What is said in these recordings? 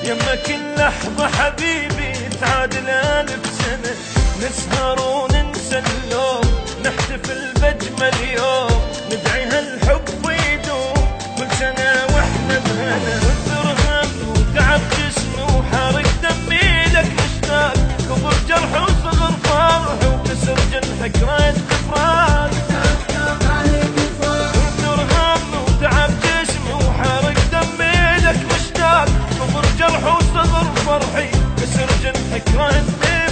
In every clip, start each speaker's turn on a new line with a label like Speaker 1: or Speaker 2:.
Speaker 1: يما كل لحظة حبيبي تعادل 1000 سنة، نسهر وننسى اللوم، نحتفل بأجمل يوم، ندعي هالحب يدوم كل سنة واحنا بهنا. كثر هم وتعب جسمي وحرق دمي لك مشتاق، كبر جرح وصغر فرح وكسر جرحك رد فراق. كثر هم وتعب جسمي وحرق دمي لك مشتاق، كبر جرح وصغر فرحي كسر جرحك رد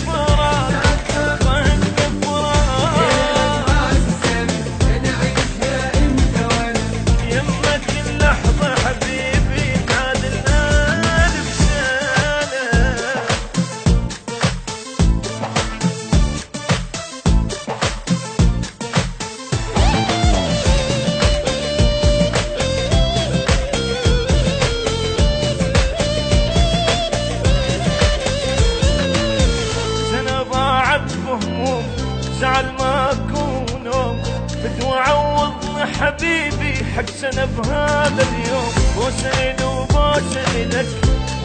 Speaker 1: فراق. زعل ماكو نوم، بدو عوضني حبيبي حق سنة بهذا اليوم. بوسة وبوسة إلك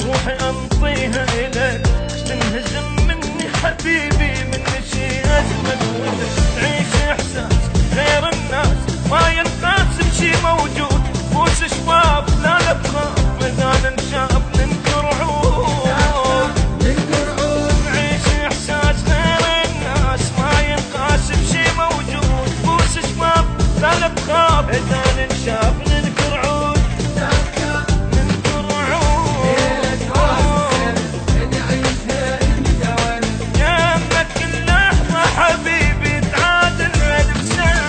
Speaker 1: روحي أنطيها إلك، تنهزم مني حبيبي مني شي أجمل ولك. تعيش إحساس غير الناس ما ينقاس بشي موجود، بوس شباب لا لا بخاف إذا ننشاف ننكر عود. تعيش إحساس غير الناس ما ينقاس بشي موجود، بوس شباب لا لا بخاف إذا ننشاف ننكر عود. ننكر عود يمك كل لحظة حبيبي تعادل 1000 سنة.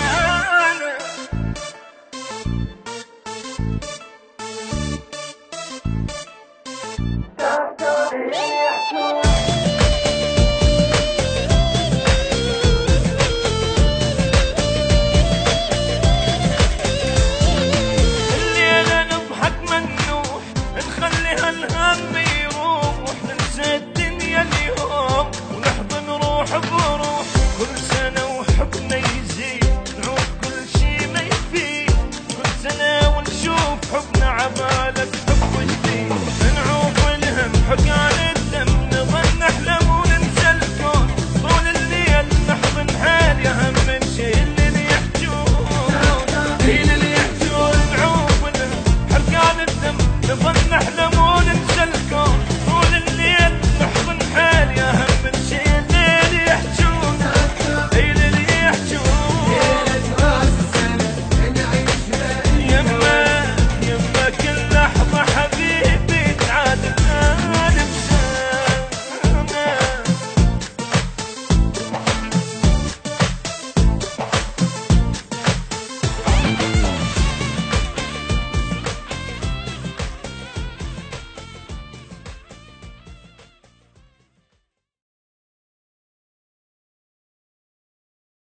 Speaker 1: الليلة نضحك منوح نخلي هالهم يروح، ننسى الدنيا اليوم ونحضن روح بروح. كل سنة وحبنا يزيد نعود كل شي ما يفيد، كل سنة ونشوف حبنا عباية